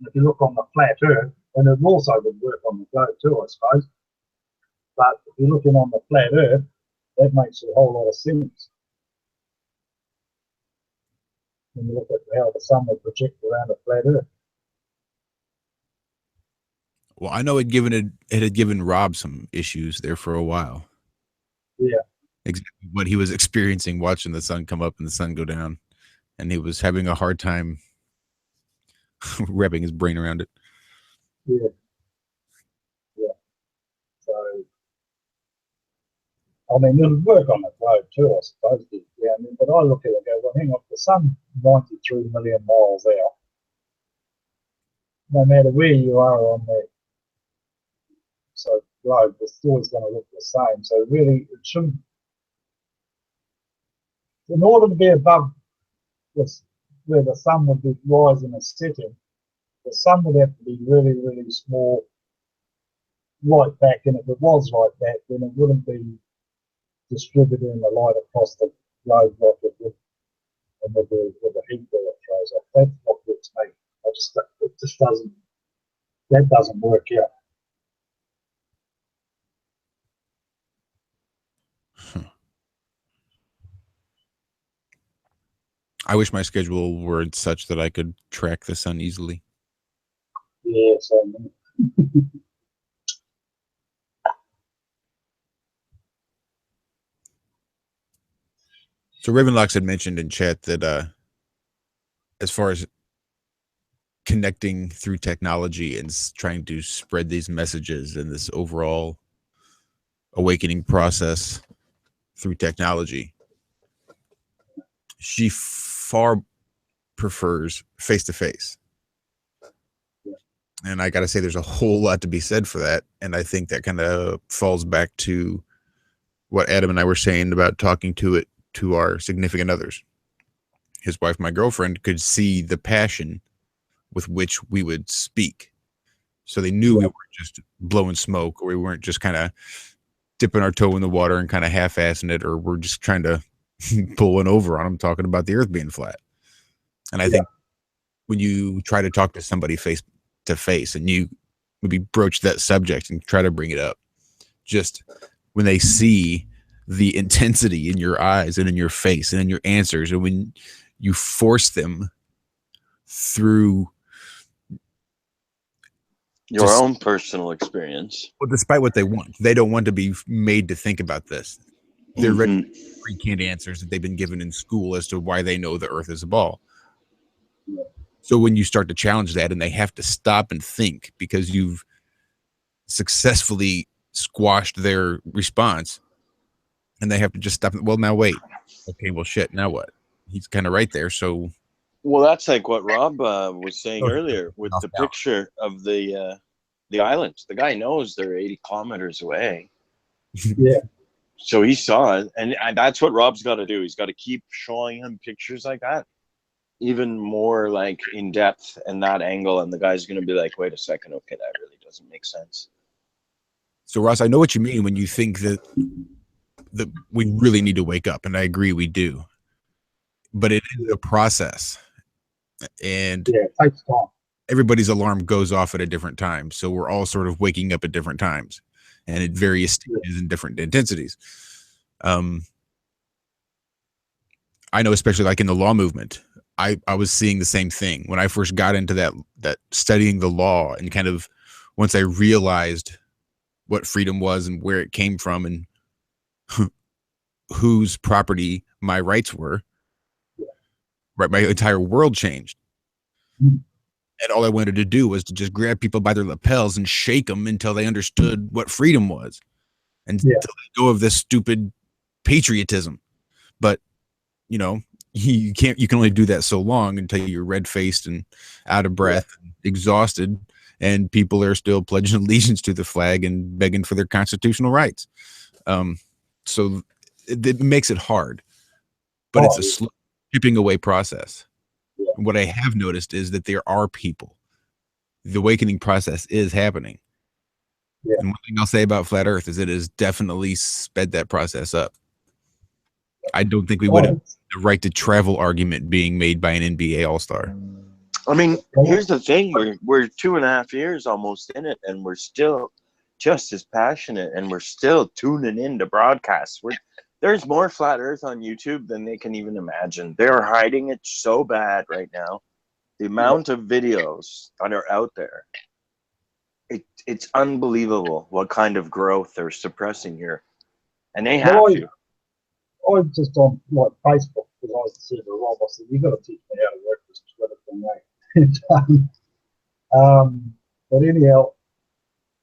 If you look on the flat Earth, and it also would work on the globe too, I suppose. But if you're looking on the flat Earth, that makes a whole lot of sense. When you look at how the sun would project around a flat Earth. Well, I know it had given Rob some issues there for a while. Yeah. Exactly what he was experiencing watching the sun come up and the sun go down. And he was having a hard time wrapping his brain around it. Yeah. So, I mean, it'll work on the globe too, I suppose. Yeah, I mean, but I look at it and go, well, hang on, the sun's 93 million miles out. No matter where you are on the globe, it's always going to look the same. So really, it shouldn't. In order to be above this, where the sun would be rising and setting, the sun would have to be really, really small right back. And if it was right back, then it wouldn't be distributing the light across the globe like it would and with the heat that it throws off. That's what gets me. It just doesn't work out. I wish my schedule were such that I could track the sun easily. Yeah, so So Ravenlocks had mentioned in chat that as far as connecting through technology and trying to spread these messages and this overall awakening process through technology, she far prefers face-to-face. And I got to say, there's a whole lot to be said for that. And I think that kind of falls back to what Adam and I were saying about talking to our significant others. His wife, my girlfriend, could see the passion with which we would speak. So they knew we weren't just blowing smoke, or we weren't just kind of dipping our toe in the water and kind of half-assing it, or we're just trying to pull one over on them talking about the earth being flat. And I think when you try to talk to somebody face to face and you maybe broach that subject and try to bring it up, just when they see the intensity in your eyes and in your face and in your answers, and when you force them through your own personal experience, well, despite what they want, they don't want to be made to think about this. They're ready for pre-canned answers that they've been given in school as to why they know the earth is a ball. So when you start to challenge that and they have to stop and think because you've successfully squashed their response, and they have to just stop. Well, now wait. Okay, well, shit. Now what? He's kind of right there. So, well, that's like what Rob was saying earlier with the picture of the islands. The guy knows they're 80 kilometers away. Yeah. So he saw it, and that's what Rob's got to do. He's got to keep showing him pictures like that, even more like in depth and that angle, and the guy's going to be like, wait a second, okay, that really doesn't make sense. So Ross, I know what you mean when you think that we really need to wake up, and I agree we do, but it is a process, and it takes time. Everybody's alarm goes off at a different time, so we're all sort of waking up at different times and at various stages and different intensities. I know, especially like in the law movement, I was seeing the same thing when I first got into that studying the law, and kind of once I realized what freedom was and where it came from and whose property my rights were, right, my entire world changed. And all I wanted to do was to just grab people by their lapels and shake them until they understood what freedom was, and to let go of this stupid patriotism. But you know, you can only do that so long until you're red-faced and out of breath, and exhausted, and people are still pledging allegiance to the flag and begging for their constitutional rights. So it makes it hard, but it's a slow chipping away process. What I have noticed is that there are people. The awakening process is happening. And one thing I'll say about Flat Earth is it has definitely sped that process up. I don't think we would have the right to travel argument being made by an NBA All-Star. I mean, here's the thing. We're 2.5 years almost in it, and we're still just as passionate, and we're still tuning in to broadcasts. There's more Flat Earth on YouTube than they can even imagine. They're hiding it so bad right now. The amount of videos that are out there, it's unbelievable what kind of growth they're suppressing here. And they have to. I just on like Facebook, because I said to Rob, I said, you've got to teach me how to work this Twitter thing, mate. But anyhow,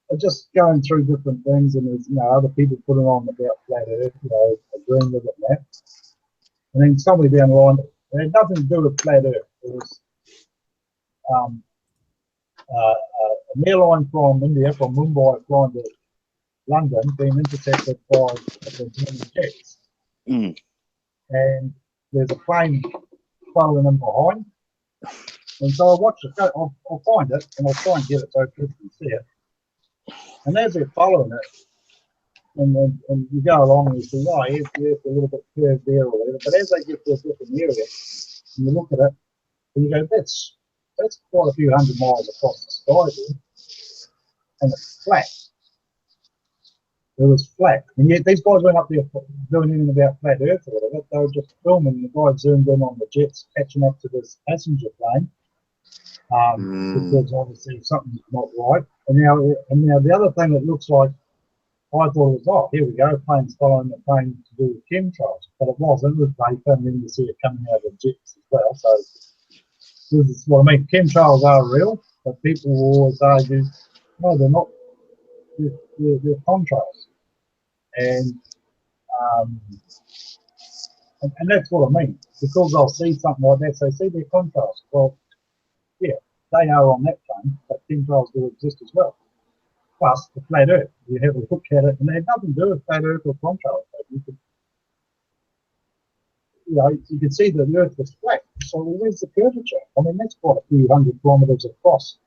I'm just going through different things, and there's other people putting on about Flat Earth, agreeing with it and that. And then somebody down the line, it had nothing to do with Flat Earth. It was an airline from India, from Mumbai, flying to London, being intercepted by the German jets. And there's a plane following them behind. And so I watched it. I'll find it, and I'll try and get it so people can see it. And as they're following it, and you go along and you see, oh, here's a little bit curved there or whatever. But as they get to a different area, and you look at it, and you go, that's quite a few hundred miles across the sky there, and it's flat. it was flat. And yet these guys went up there doing anything about flat Earth or whatever. They were just filming. The guy zoomed in on the jets catching up to this passenger plane. Because obviously something's not right. And now the other thing that looks like, I thought it was, oh, here we go, planes following the plane to do with chemtrails. But it wasn't. It was vapor, and then you see it coming out of the jets as well. So this is what I mean. Chemtrails are real, but people will always argue, no, they're not. They're contrails. And that's what I mean. Because I'll see something like that, so see, they're contrails. Well, yeah, they are on that plane, but chemtrails do exist as well. Plus, the flat Earth, you have a look at it, and it had nothing to do with flat Earth or contrails. You could see that the Earth was flat. So where's the curvature? I mean, that's quite a few 100 kilometres across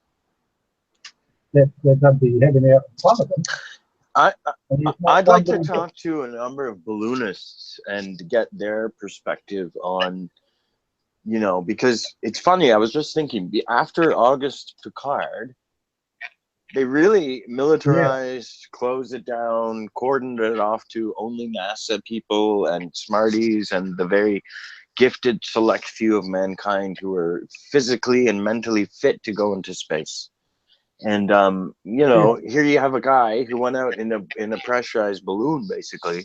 that they'd be having out in front of them. I'd like to talk to a number of balloonists and get their perspective on, because it's funny. I was just thinking, after August Picard, they really militarized, closed it down, cordoned it off to only NASA people and smarties and the very gifted select few of mankind who are physically and mentally fit to go into space. And here you have a guy who went out in a pressurized balloon basically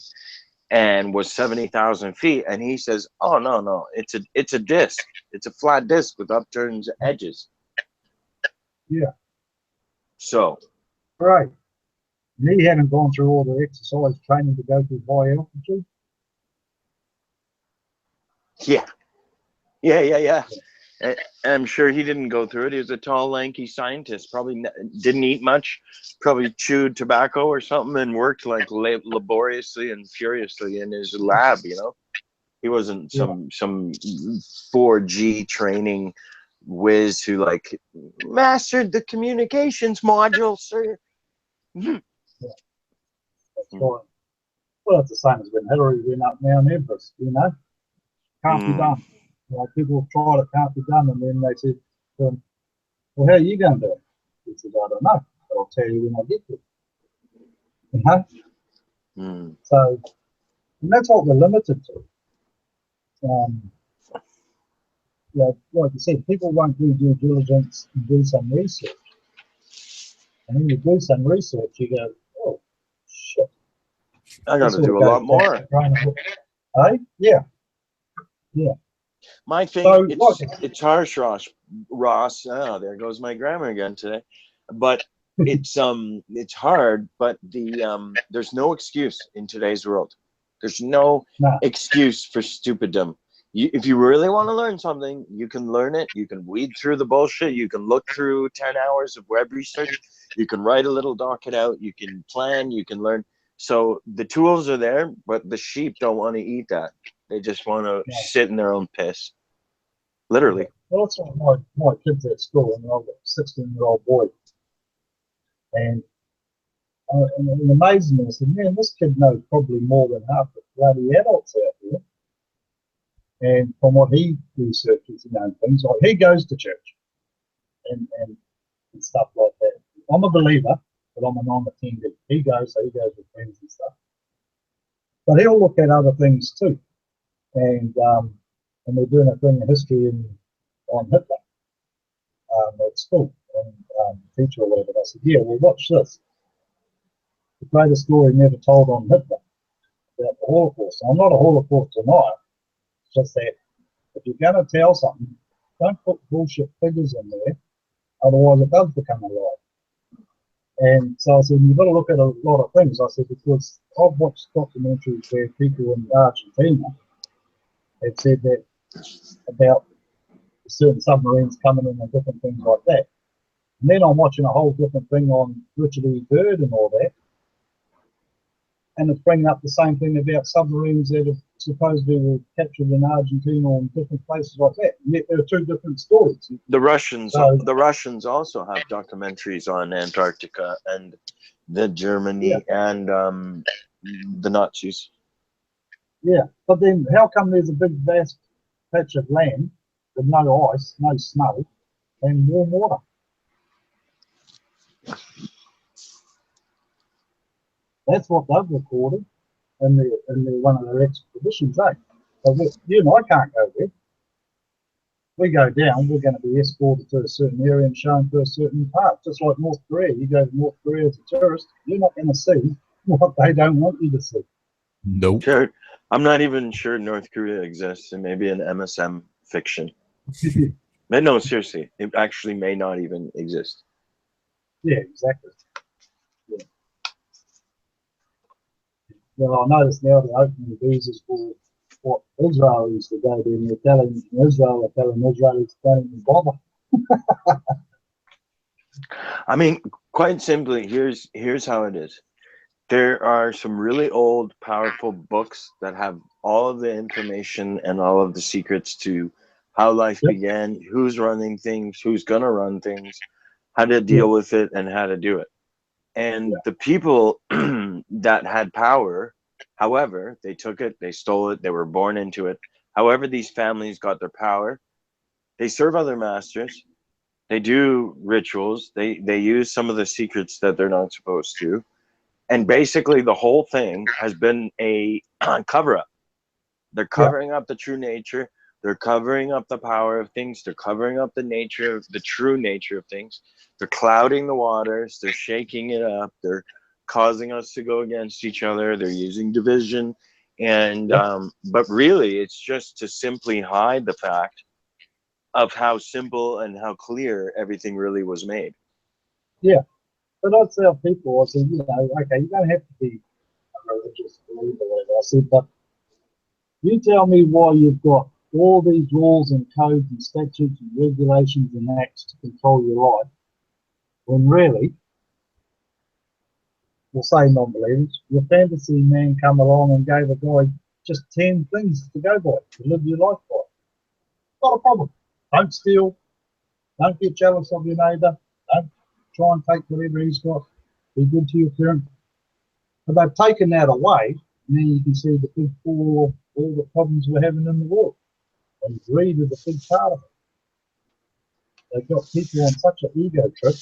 and was 70,000 feet, and he says, oh no, it's a disc. It's a flat disc with upturned edges. Yeah. So, right. And he hadn't gone through all the exercise training to go to high altitude. Yeah. And I'm sure he didn't go through it. He was a tall, lanky scientist. Probably didn't eat much. Probably chewed tobacco or something and worked like laboriously and furiously in his lab. He wasn't some 4G training whiz who like mastered the communications module, sir. Yeah. Well, it's the same as when Hillary went up Mount Everest, can't be done. People have tried it, can't be done, and then they said, well, how are you going to do it? He said, I don't know, but I'll tell you when I get there. So, and that's what we're limited to. Like you said, people won't do due diligence and do some research. And when you do some research, you go, oh, shit. I got to do a lot more. Hey? Yeah. My thing, it's harsh, Ross. Oh, there goes my grammar again today. But it's hard. But there's no excuse in today's world. There's no excuse for stupiddom. If you really want to learn something, you can learn it. You can weed through the bullshit. You can look through 10 hours of web research. You can write a little docket out. You can plan. You can learn. So the tools are there, but the sheep don't want to eat that. They just want to sit in their own piss. Literally. Well, that's what my kids at school, and I've got a 16-year-old boy. And it amazes me. I said, man, this kid knows probably more than half the bloody adults out there. And from what he researches and things, like he goes to church and stuff like that. I'm a believer, but I'm a non-attendee. He goes with friends and stuff. But he'll look at other things too. And we're doing a thing in history on Hitler at school, and teacher or whatever. I said, yeah, well, watch this. The greatest story never told on Hitler about the Holocaust. I'm not a Holocaust denier. It's just that if you're going to tell something, don't put bullshit figures in there, otherwise it does become a lie. And so I said, you've got to look at a lot of things. I said, because I've watched documentaries where people in Argentina have said that about certain submarines coming in and different things like that. And then I'm watching a whole different thing on Richard E. Byrd and all that. And it's bringing up the same thing about submarines that have supposedly were captured in Argentina or in different places like that. And yet there are two different stories. The Russians also have documentaries on Antarctica and the Germany and the Nazis. Yeah, but then how come there's a big vast patch of land with no ice, no snow, and warm water? That's what they've recorded in one of their expeditions, eh? So you and I can't go there. We go down, we're going to be escorted to a certain area and shown to a certain part, just like North Korea. You go to North Korea as a tourist, you're not going to see what they don't want you to see. Nope. Sure. I'm not even sure North Korea exists, and maybe an MSM fiction. But no, seriously, it actually may not even exist. Yeah, exactly. Yeah. Well, I notice now they're opening visas for what Israelis to go there, and they're telling Israel, are telling Israelis don't even bother. I mean, quite simply, here's how it is. There are some really old, powerful books that have all of the information and all of the secrets to how life Yep. began, who's running things, who's gonna run things, how to deal with it, and how to do it. And Yeah. the people that had power, however, they took it, they stole it, they were born into it. However, these families got their power, they serve other masters, they do rituals, they use some of the secrets that they're not supposed to. And basically, the whole thing has been a cover up. They're Yeah. covering up the true nature. They're covering up the power of things. They're covering up the nature of the true nature of things. They're clouding the waters. They're shaking it up. They're causing us to go against each other. They're using division. And, but really, it's just to simply hide the fact of how simple and how clear everything really was made. Yeah. But I'd tell people, I said, okay, you don't have to be a religious believer, I said, but you tell me why you've got all these rules and codes and statutes and regulations and acts to control your life, when really, we'll say non-believers, your fantasy man come along and gave a guy just 10 things to go by, to live your life by. Not a problem. Don't steal. Don't get jealous of your neighbour. Don't try and take whatever he's got. Be good to your parent. But they've taken that away, and then you can see the big four, all the problems we're having in the world. And greed is a big part of it. They've got people on such an ego trip.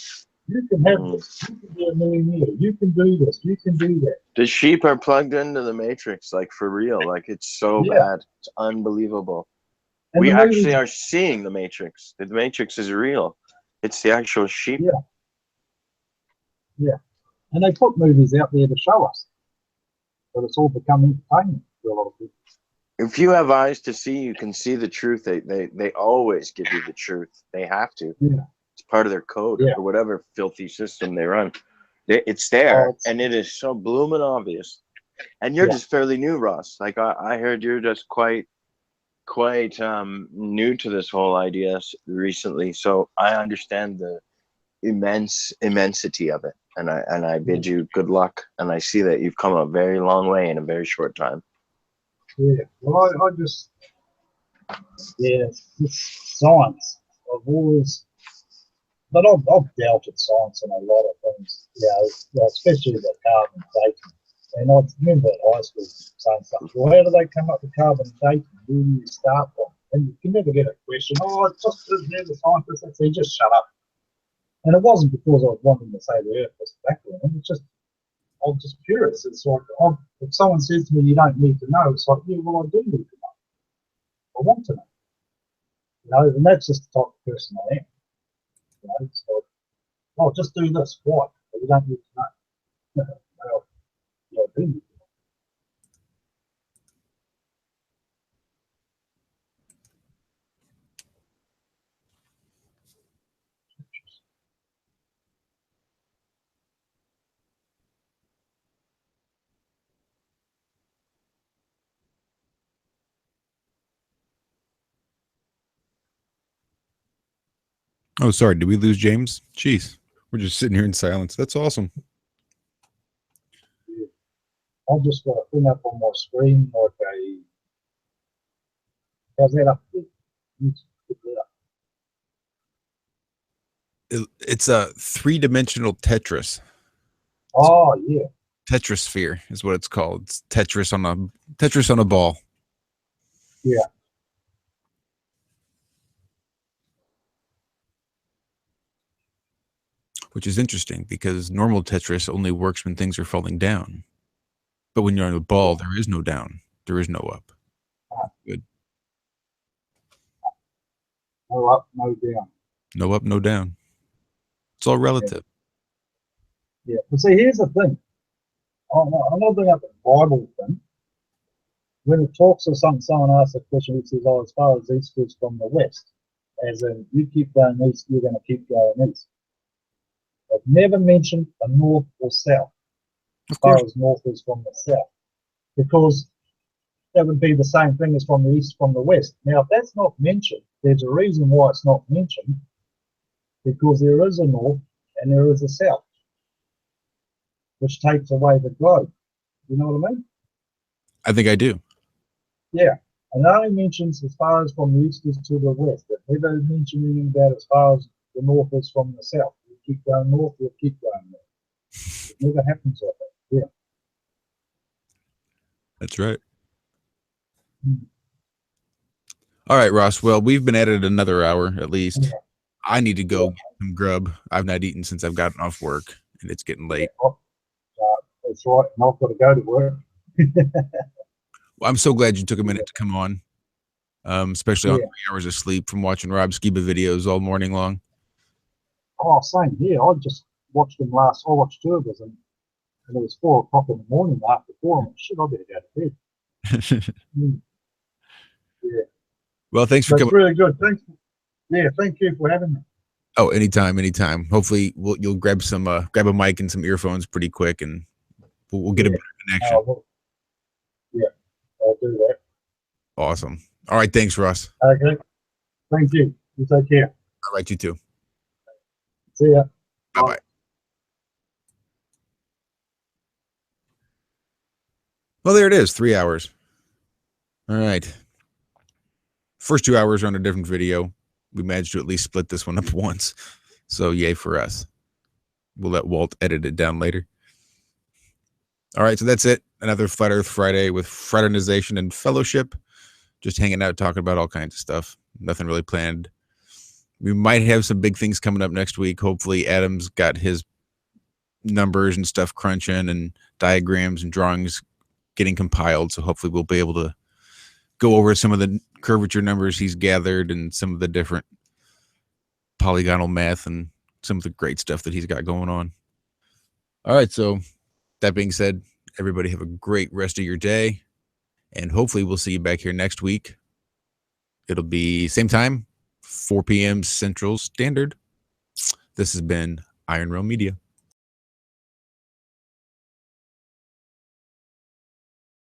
You can have this. You can be a millionaire. You can do this. You can do that. The sheep are plugged into the matrix, like for real. Like it's so bad. It's unbelievable. And We the actually movies, are seeing the matrix. The matrix is real. It's the actual sheep. yeah. And they put movies out there to show us. But it's all become entertainment for a lot of people. If you have eyes to see, you can see the truth. They always give you the truth. They have to. Yeah. It's part of their code or whatever filthy system they run. It's there, and it is so blooming obvious. And you're just fairly new, Ross. Like I heard you're just quite new to this whole idea recently. So I understand the immensity of it, and I bid you good luck. And I see that you've come a very long way in a very short time. Yeah. Well, I just, it's science. I've always, but I've doubted science in a lot of things, especially the carbon dating. And I remember at high school saying something, well, how do they come up with carbon dating? Where do you start from? And you can never get a question, it's just there's a scientist that said, just shut up. And it wasn't because I was wanting to say the earth was flat, it's just, I'm just curious. It's like, if someone says to me, you don't need to know, it's like, yeah, well, I do need to know. I want to know. And that's just the type of person I am. It's like, just do this. Why? But you don't need to know. Well, I do need to know. Oh, sorry. Did we lose James? Jeez. We're just sitting here in silence. That's awesome. Yeah. I've just got a thing up on my screen like how's that up? It's a three-dimensional Tetris. Oh, yeah. Tetrasphere is what it's called. It's Tetris on a ball. Yeah. Which is interesting because normal Tetris only works when things are falling down. But when you're on the ball, there is no down. There is no up. Good. No up, no down. No up, no down. It's all relative. Yeah. But see, here's the thing. I'm going to bring up the Bible thing. When it talks or something, someone asks a question, it says, oh, as far as east is from the west. As in, you keep going east, you're going to keep going east. They've never mentioned the north or south, as far as north is from the south. Because that would be the same thing as from the east from the west. Now, if that's not mentioned, there's a reason why it's not mentioned, because there is a north and there is a south, which takes away the globe. You know what I mean? I think I do. Yeah. And it only mentions as far as from the east is to the west. It never mentions anything about as far as the north is from the south. You keep going north, you'll keep going north. It never happens like that. Yeah. That's right. All right, Ross. Well, we've been at it another hour at least. Yeah. I need to go get some grub. I've not eaten since I've gotten off work, and it's getting late. That's right. And I've got to go to work. Well, I'm so glad you took a minute to come on, especially on 3 hours of sleep from watching Rob Skiba videos all morning long. Oh, same here. I just watched them I watched two of us, and it was 4 o'clock in the morning after 4. I'm like, shit, I better go to bed. Yeah. Well, thanks for That's coming. really good. Thanks. Yeah, thank you for having me. Oh, anytime. Hopefully, you'll grab a mic and some earphones pretty quick, and we'll get a better connection. Yeah, I'll do that. Awesome. All right, thanks, Ross. Okay. Thank you. You take care. All right, you too. See ya. Bye-bye. Well, there it is, 3 hours. All right. First 2 hours are on a different video. We managed to at least split this one up once. So yay for us. We'll let Walt edit it down later. All right, so that's it. Another Flat Earth Friday with Fraternization and Fellowship. Just hanging out, talking about all kinds of stuff. Nothing really planned. We might have some big things coming up next week. Hopefully Adam's got his numbers and stuff crunching and diagrams and drawings getting compiled. So hopefully we'll be able to go over some of the curvature numbers he's gathered and some of the different polygonal math and some of the great stuff that he's got going on. All right, so that being said, everybody have a great rest of your day, and hopefully we'll see you back here next week. It'll be same time, 4 p.m. Central Standard. This has been Iron Realm Media.